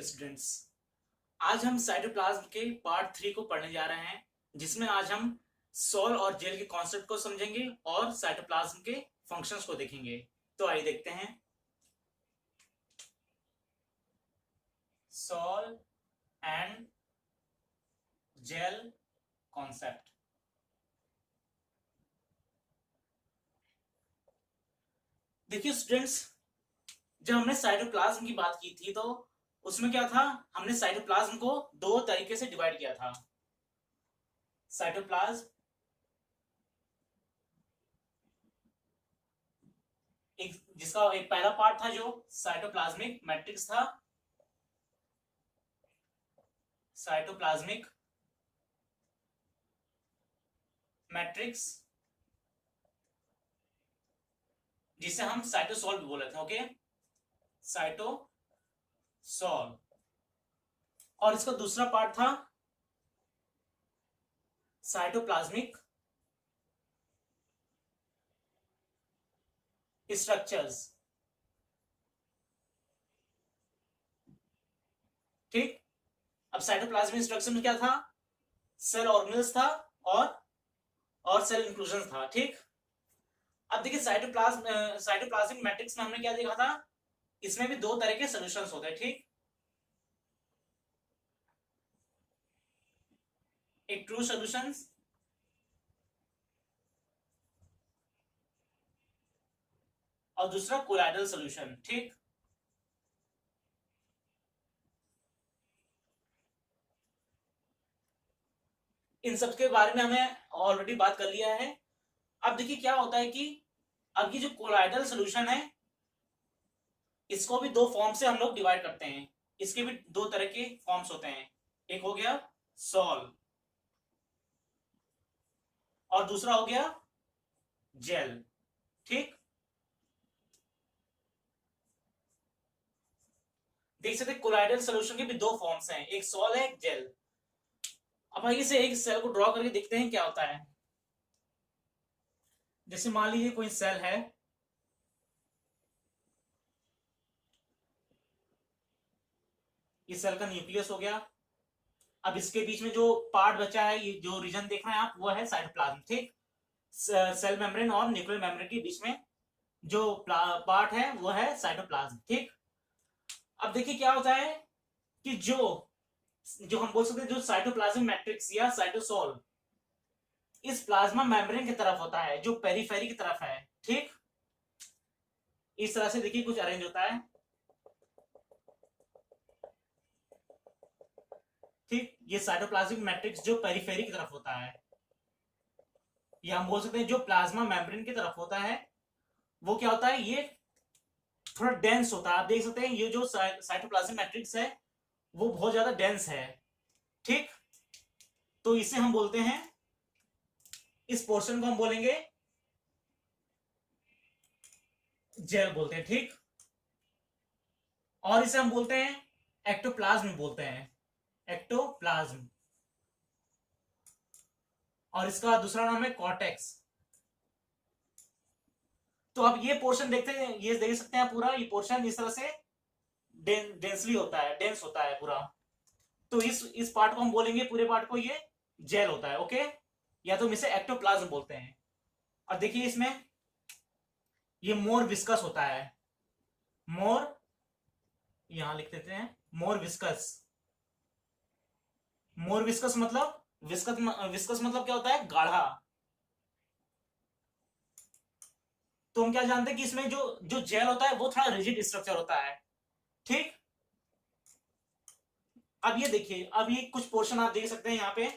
Dear students, आज हम cytoplasm के पार्ट 3 को पढ़ने जा रहे हैं, जिसमें आज हम सॉल और जेल के कॉन्सेप्ट को समझेंगे और साइटोप्लाज्म के फंक्शंस को देखेंगे। तो आइए देखते हैं सॉल एंड जेल कॉन्सेप्ट। देखिए स्टूडेंट्स, जब हमने साइटोप्लाज्म की बात की थी तो उसमें क्या था, हमने साइटोप्लाज्म को दो तरीके से डिवाइड किया था। साइटोप्लाज्म जिसका एक पहला पार्ट था जो साइटोप्लाज्मिक मैट्रिक्स था, साइटोप्लाज्मिक मैट्रिक्स, जिसे हम साइटोसॉल भी बोले थे। Okay, cytosol. और इसका दूसरा पार्ट था साइटोप्लाज्मिक स्ट्रक्चर्स। ठीक, अब साइटोप्लाज्मिक स्ट्रक्चर में क्या था, सेल ऑर्गेनेल्स था और सेल इंक्लूजन था। ठीक, अब देखिए साइटोप्लाज्मिक मैट्रिक्स में हमने क्या देखा था, इसमें भी दो तरह के सॉल्यूशंस होते हैं। ठीक, एक ट्रू सॉल्यूशंस और दूसरा कोलाइडल सॉल्यूशन। ठीक, इन सब के बारे में हमें ऑलरेडी बात कर लिया है। अब देखिए क्या होता है कि अब ये जो कोलाइडल सॉल्यूशन है, इसको भी दो फॉर्म से हम लोग डिवाइड करते हैं। इसके भी दो तरह के फॉर्म्स होते हैं, एक हो गया सॉल और दूसरा हो गया जेल। ठीक, देख सकते हैं कोलाइडल सॉल्यूशन के भी दो फॉर्म्स हैं, एक सॉल है एक जेल। अब आइए से एक सेल को ड्रॉ करके देखते हैं क्या होता है। जैसे मान लीजिए कोई सेल है, इस सेल का न्यूक्लियस हो गया। अब इसके बीच में जो पार्ट बचा है, ये जो रीजन देख रहे हैं आप, वो है साइटोप्लाज्म। ठीक, सेल मेम्ब्रेन और न्यूक्लियर मेम्ब्रेन के बीच में जो पार्ट है वो है साइटोप्लाज्म। ठीक, अब देखिए क्या होता है कि जो जो हम बोल सकते हैं जो साइटोप्लाज्मिक मैट्रिक्स या साइटोसोल इस प्लाज्मा मेम्ब्रेन की तरफ होता है, जो पेरिफेरी की तरफ है। ठीक, इस तरह से देखिए कुछ अरेंज होता है। ठीक, ये साइटोप्लाज्मिक मैट्रिक्स जो पेरिफेरी की तरफ होता है, या हम बोल सकते हैं जो प्लाज्मा मेम्ब्रेन की तरफ होता है, वो क्या होता है, ये थोड़ा डेंस होता है। आप देख सकते हैं ये जो साइटोप्लाज्मिक मैट्रिक्स है वो बहुत ज्यादा डेंस है। ठीक, तो इसे हम बोलते हैं, इस पोर्शन को हम बोलेंगे जेल बोलते हैं। ठीक, और इसे हम बोलते हैं एक्टोप्लाज्म बोलते हैं, एक्टोप्लाज्म। और इसका दूसरा नाम है कॉर्टेक्स। तो अब ये पोर्शन देखते हैं, ये देख सकते हैं पूरा ये पोर्शन इस तरह से डेंसली होता है, डेंस होता है पूरा। तो इस पार्ट को हम बोलेंगे, पूरे पार्ट को ये जेल होता है। ओके, या तो हम इसे एक्टोप्लाज्म बोलते हैं। और देखिए इसमें ये मोर विस्कस होता है, मोर, यहां लिख देते हैं मोर विस्कस। मोर विस्कस मतलब विस्कस मतलब क्या होता है, गाढ़ा। तो हम क्या जानते हैं कि इसमें जो जो जेल होता है वो थोड़ा रिजिड स्ट्रक्चर होता है। ठीक, अब ये देखिए, अब ये कुछ पोर्शन आप देख सकते हैं यहाँ पे,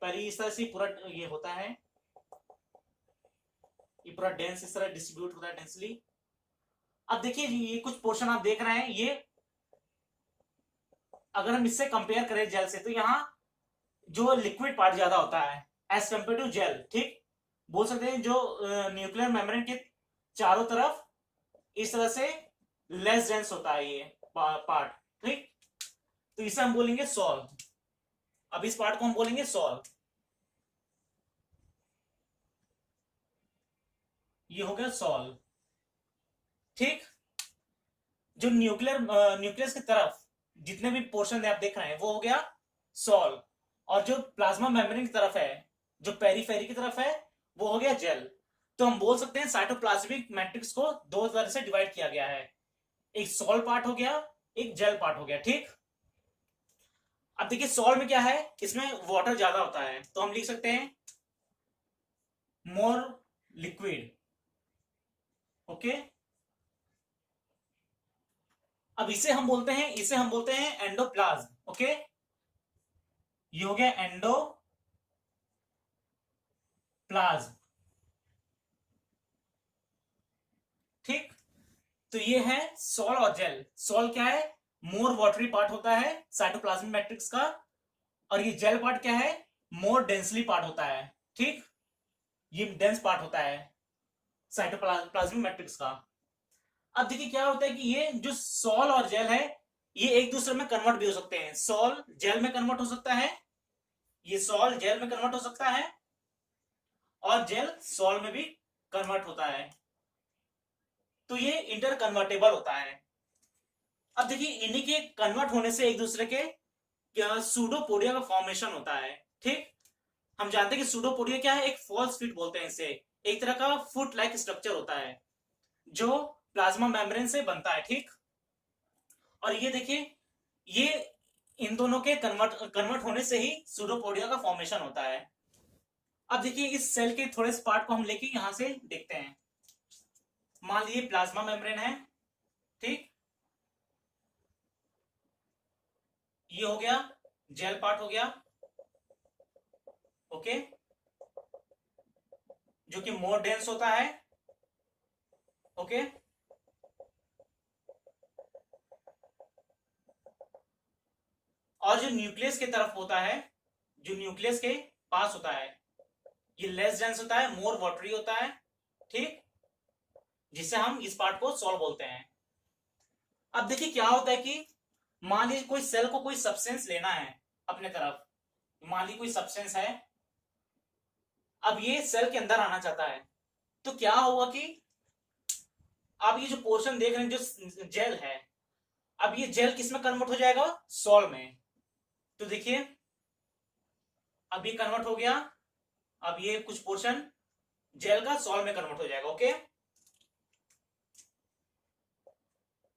पहले इस तरह से पूरा ये होता है, ये पूरा डेंस इस तरह डिस्ट्रीब्यूट होता है डेंसली। अब देखिए ये कुछ पोर्शन आप देख रहे हैं, ये अगर हम इससे कंपेयर करें जेल से, तो यहाँ जो लिक्विड पार्ट ज्यादा होता है एज कंपेयर टू जेल। ठीक, बोल सकते हैं जो न्यूक्लियर मेम्ब्रेन के चारों तरफ इस तरह से लेस डेंस होता है ये पार्ट। ठीक, तो इसे हम बोलेंगे सॉल। अब इस पार्ट को हम बोलेंगे सॉल। ये हो गया सॉल। ठीक, जो न्यूक्लियस की तरफ जितने भी पोर्शन आप देख रहे हैं वो हो गया सॉल, और जो प्लाज्मा मेम्ब्रेन की तरफ है, जो पेरीफेरी की तरफ है, वो हो गया जेल। तो हम बोल सकते हैं साइटोप्लाज्मिक मैट्रिक्स को दो तरह से डिवाइड किया गया है, एक सॉल पार्ट हो गया, एक जेल पार्ट हो गया, ठीक। अब देखिए सॉल में क्या है, इसमें वाटर ज्यादा होता है, तो हम लिख सकते हैं मोर लिक्विड, ओके। अब इसे हम बोलते हैं, एंडोप्लाज्म, ओके। ये हो गया एंडोप्लाज्म, ठीक। तो ये है सॉल और जेल। सॉल क्या है, मोर वाटरी पार्ट होता है साइटोप्लाज्मिक मैट्रिक्स का, और ये जेल पार्ट क्या है, मोर डेंसली पार्ट होता है, ठीक। ये डेंस पार्ट होता है साइटोप्लाज्मिक मैट्रिक्स का। अब देखिए क्या होता है कि ये जो सॉल और जेल है, ये एक दूसरे में कन्वर्ट भी हो सकते हैं, सॉल जेल में कन्वर्ट हो सकता है, ये सॉल जेल में कन्वर्ट हो सकता है, और जेल सॉल में भी कन्वर्ट होता है, तो ये इंटर कन्वर्टेबल होता है। अब देखिए इन्हीं के कन्वर्ट होने से एक दूसरे के सूडोपोडिया का फॉर्मेशन होता है, ठीक। हम जानते हैं कि सूडोपोडिया क्या है, एक फॉल्स फिट बोलते हैं इसे, एक तरह का फुट लाइक स्ट्रक्चर होता है जो प्लाज्मा मेम्ब्रेन से बनता है, ठीक। और ये देखिए, ये इन दोनों के कन्वर्ट होने से ही सूडोपोडिया का फॉर्मेशन होता है। अब देखिए इस सेल के थोड़े से पार्ट को हम लेके यहां से देखते हैं। मान लीजिए प्लाज्मा मेम्ब्रेन है, ठीक। ये हो गया जेल पार्ट हो गया, ओके, जो कि मोर डेंस होता है, ओके। और जो न्यूक्लियस की तरफ होता है, जो न्यूक्लियस के पास होता है, ये लेस डेंस होता है, मोर वाटरी होता है, ठीक, जिससे हम इस पार्ट को सॉल्व बोलते हैं। अब देखिए क्या होता है कि मान लीजिए कोई सेल को कोई सब्सटेंस लेना है अपने तरफ, मान लीजिए कोई सब्सटेंस है, अब ये सेल के अंदर आना चाहता है, तो क्या होगा कि आप ये जो पोर्शन देख रहे हैं जो जेल है, अब ये जेल किस में कन्वर्ट हो जाएगा, सॉल में। तो देखिए अब ये कन्वर्ट हो गया, अब ये कुछ पोर्शन जेल का सॉल में कन्वर्ट हो जाएगा, ओके।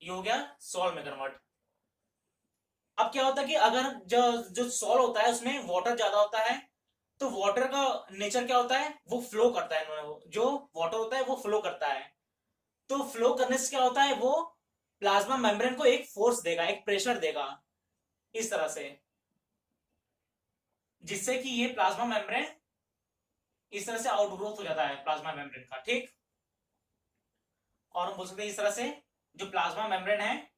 ये हो गया सॉल में कन्वर्ट। अब क्या होता है कि अगर जो सॉल होता है उसमें वाटर ज्यादा होता है, तो वाटर का नेचर क्या होता है, वो फ्लो करता है, जो वाटर होता है वो फ्लो करता है। तो फ्लो करने से क्या होता है, वो प्लाज्मा मेम्ब्रेन को एक फोर्स देगा, एक प्रेशर देगा इस तरह से, जिससे कि ये प्लाज्मा मेम्ब्रेन इस तरह से आउटग्रोथ हो जाता है प्लाज्मा मेम्ब्रेन का, ठीक। और हम बोल सकते हैं इस तरह से जो प्लाज्मा मेम्ब्रेन है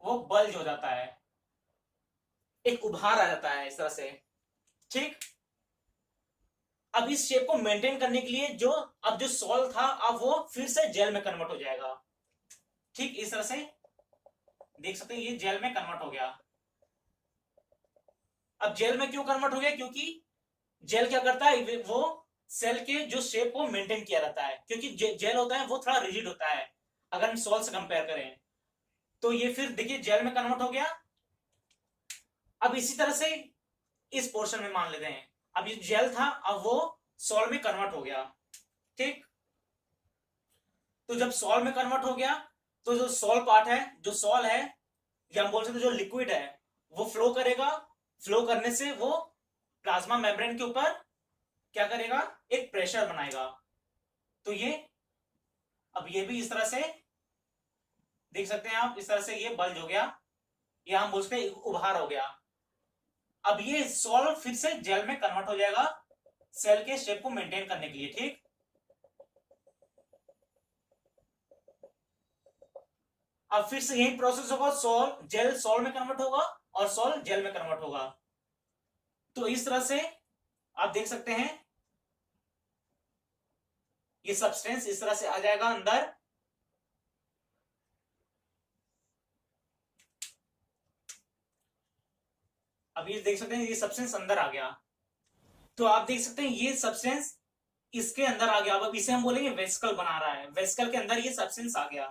वो बल्ज हो जाता है, एक उभार आ जाता है इस तरह से, ठीक। अब इस शेप को मेंटेन करने के लिए अब जो सॉल था अब वो फिर से जेल में कन्वर्ट हो जाएगा, ठीक। इस तरह से देख सकते हैं ये जेल में कन्वर्ट हो गया। अब जेल में क्यों कन्वर्ट हो गया, क्योंकि जेल क्या करता है, वो सेल के जो शेप को मेंटेन किया रहता है, क्योंकि जेल होता है वो थोड़ा रिजिड होता है अगर हम सॉल से कंपेयर करें। तो ये फिर देखिए जेल में कन्वर्ट हो गया। अब इसी तरह से इस पोर्शन में मान लेते हैं, अब ये जेल था अब वो सॉल में कन्वर्ट हो गया, ठीक। तो जब सॉल में कन्वर्ट हो गया तो जो सॉल पार्ट है, जो सॉल है, या हम बोल सकते जो लिक्विड है, वो फ्लो करेगा, फ्लो करने से वो प्लाज्मा मेम्ब्रेन के ऊपर क्या करेगा, एक प्रेशर बनाएगा। तो ये अब ये भी इस तरह से देख सकते हैं आप, इस तरह से ये बल्ज हो गया, या हम बोल सकते हैं उभार हो गया। अब ये सॉल्व फिर से जेल में कन्वर्ट हो जाएगा सेल के शेप को मेंटेन करने के लिए, ठीक। अब फिर से यही प्रोसेस होगा, सॉल्व जेल सॉल्व में कन्वर्ट होगा और सॉल्व जेल में कन्वर्ट होगा। तो इस तरह से आप देख सकते हैं ये सब्सटेंस इस तरह से आ जाएगा अंदर। अब ये देख सकते हैं ये सब्सटेंस अंदर आ गया, तो आप देख सकते हैं ये सब्सटेंस इसके अंदर आ गया। अब इसे हम बोलेंगे वेसिकल बना रहा है, वेसिकल के अंदर ये सब्सटेंस आ गया।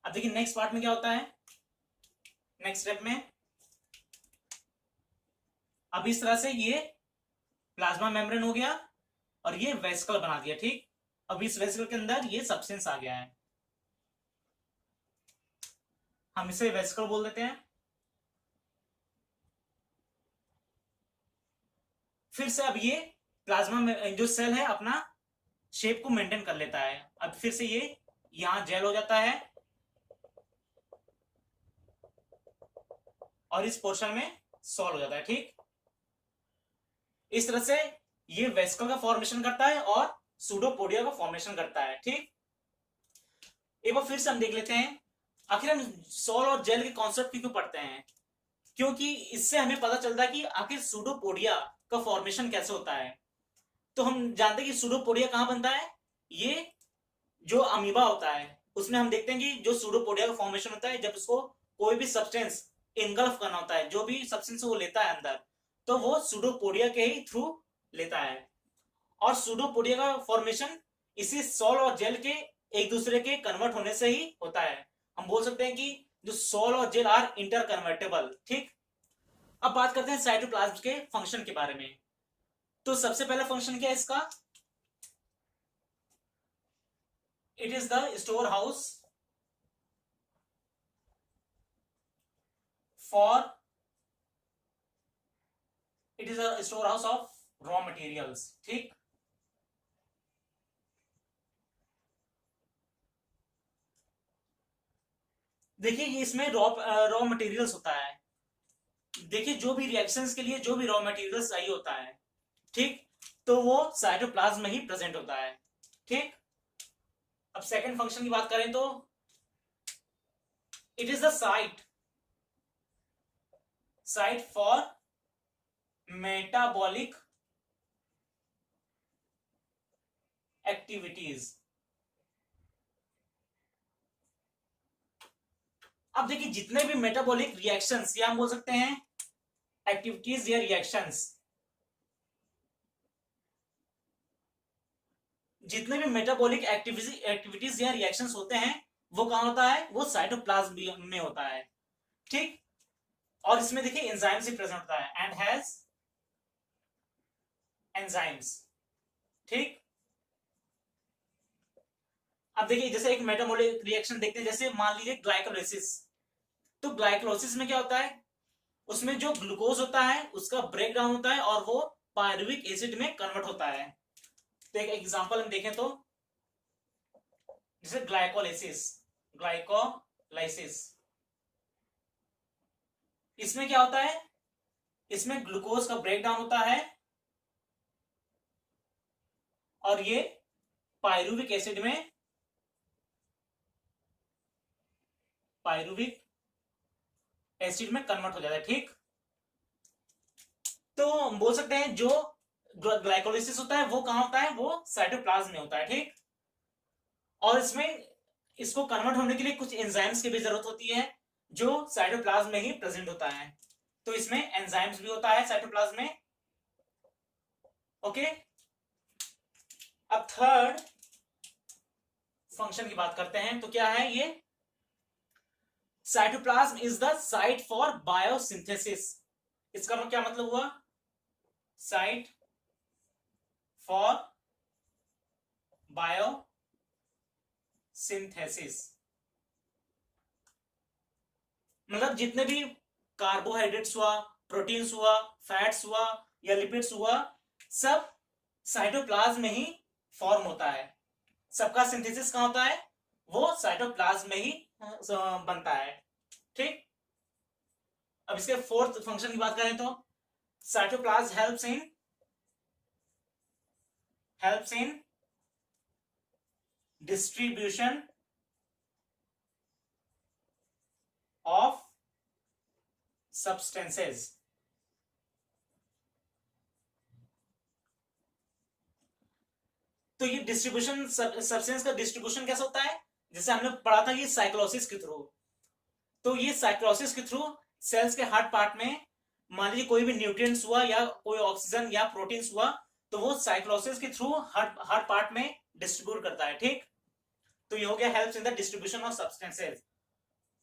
अब देखिए नेक्स्ट पार्ट में क्या होता है, नेक्स्ट स्टेप में अब इस तरह से ये प्लाज्मा मेम्ब्रेन हो गया और ये वेसिकल बना दिया, ठीक। अब इस वेसिकल के अंदर ये सब्सटेंस आ गया है, हम इसे वेसिकल बोल देते हैं। फिर से अब ये प्लाज्मा में जो सेल है अपना शेप को मेंटेन कर लेता है। अब फिर से ये यहां जेल हो जाता है और इस पोर्शन में सॉल्व हो जाता है, ठीक। इस तरह से ये वेसिकल का फॉर्मेशन करता है और सूडोपोडिया का फॉर्मेशन करता है, ठीक। एक बार फिर से हम देख लेते हैं आखिर हम सॉल और जेल के कॉन्सेप्ट क्यों पढ़ते हैं, क्योंकि इससे हमें पता चलता है कि आखिर सूडोपोडिया का फॉर्मेशन कैसे होता है। तो हम जानते हैं कि सूडोपोडिया कहां बनता है, ये जो अमीबा होता है उसमें हम देखते हैं कि जो सूडोपोडिया का फॉर्मेशन होता है जब उसको कोई भी सब्सटेंस इनगल्फ करना होता है, जो भी सब्सटेंस वो लेता है अंदर, तो वो सूडोपोडिया के ही थ्रू लेता है। और सूडोपोडिया का फॉर्मेशन इसी सॉल और जेल के एक दूसरे के कन्वर्ट होने से ही होता है। हम बोल सकते हैं कि जो सॉल और जेल आर इंटर कन्वर्टेबल, ठीक। अब बात करते हैं साइटोप्लाज्म के फंक्शन के बारे में। तो सबसे पहला फंक्शन क्या है इसका, it is the store house for it is a store house of raw materials, ठीक। देखिए ये इसमें रॉ मटेरियल्स होता है। देखिए जो भी रिएक्शंस के लिए जो भी रॉ मटेरियल्स चाहिए होता है, ठीक, तो वो साइटोप्लाज्म में ही प्रेजेंट होता है, ठीक। अब सेकंड फंक्शन की बात करें तो it is the site for metabolic activities. अब देखिए जितने भी मेटाबॉलिक रिएक्शंस या हम बोल सकते हैं एक्टिविटीज या रिएक्शंस, जितने भी मेटाबॉलिक एक्टिविटीज या रिएक्शंस होते हैं वो कहां होता है, वो साइटोप्लाज्म में होता है, ठीक। और इसमें देखिए एंजाइम्स भी प्रेजेंट होता है एंड हैज एंजाइम्स, ठीक। अब देखिए जैसे एक मेटाबॉलिक रिएक्शन देखते हैं, जैसे मान लीजिए ग्लाइकोलाइसिस। तो ग्लाइकोलाइसिस में क्या होता है, उसमें जो ग्लूकोज होता है उसका ब्रेक डाउन होता है और वो पायरुविक एसिड में कन्वर्ट होता है। तो एक एग्जांपल हम देखें तो जैसे ग्लाइकोलाइसिस इसमें क्या होता है, इसमें ग्लूकोज का ब्रेक डाउन होता है और ये पायरुविक एसिड में कन्वर्ट हो जाता है, ठीक। तो हम बोल सकते हैं जो ग्लाइकोलाइसिस होता है वो कहां होता है, वो साइटोप्लाज्म में होता है, ठीक। और इसमें इसको कन्वर्ट होने के लिए कुछ एंजाइम्स की भी जरूरत होती है जो साइटोप्लाज्म में ही प्रेजेंट होता है। तो इसमें एंजाइम्स भी होता है साइटोप्लाज्म में, ओके। अब थर्ड फंक्शन की बात करते हैं तो क्या है ये, cytoplasm is the site for biosynthesis. इसका क्या मतलब हुआ, साइट फॉर बायोसिंथेसिस मतलब जितने भी कार्बोहाइड्रेट्स हुआ, प्रोटीन्स हुआ, फैट्स हुआ या लिपिड्स हुआ, सब साइटोप्लाज्म में ही फॉर्म होता है। सबका सिंथेसिस कहां होता है, वो साइटोप्लाज्म में ही बनता है, ठीक। अब इसके फोर्थ फंक्शन की बात करें तो cytoplasm helps in distribution of substances. तो ये डिस्ट्रीब्यूशन सब्सटेंस का डिस्ट्रीब्यूशन कैसा होता है, जैसे हमने पढ़ा था ये साइक्लोसिस के थ्रू। तो ये साइक्लोसिस के थ्रू सेल्स के हार्ड पार्ट में मान लीजिए कोई भी न्यूट्रिएंट्स हुआ या कोई ऑक्सीजन या प्रोटीन्स हुआ तो वो साइक्लोसिस के थ्रू हार्ड पार्ट में डिस्ट्रीब्यूट करता है, ठीक। तो ये हो गया helps in the distribution of substances.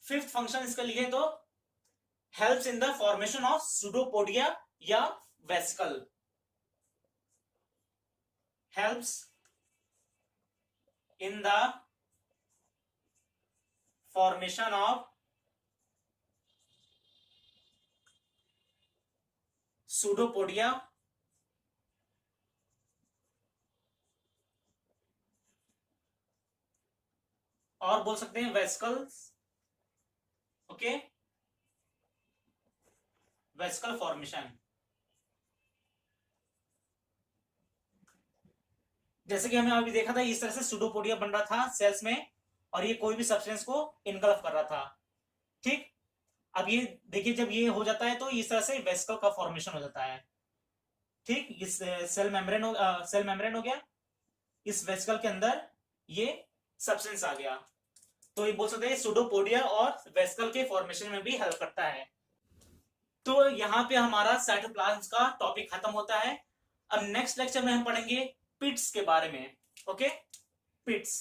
Fifth function इसका लिखे तो helps in the formation of pseudopodia या vesicle helps in the formation of pseudopodia और बोल सकते हैं वेसिकल्स, ओके, वेसिकल फॉर्मेशन। जैसे कि हमने अभी देखा था इस तरह से सूडोपोडिया बन रहा था सेल्स में और ये कोई भी सब्सटेंस को इनगल्फ कर रहा था, ठीक। अब ये देखिए जब ये हो जाता है तो इस तरह से वेसिकल का फॉर्मेशन हो जाता है, ठीक। इस सेल मेम्ब्रेन हो गया, इस वेसिकल के अंदर ये सब्सटेंस आ गया, तो ये बोल सकते हैं सूडोपोडिया और वेसिकल के फॉर्मेशन में भी हेल्प करता है। तो यहाँ पे हमारा साइटोप्लाज्म का टॉपिक खत्म होता है। अब नेक्स्ट लेक्चर में हम पढ़ेंगे पिट्स के बारे में, ओके, पिट्स।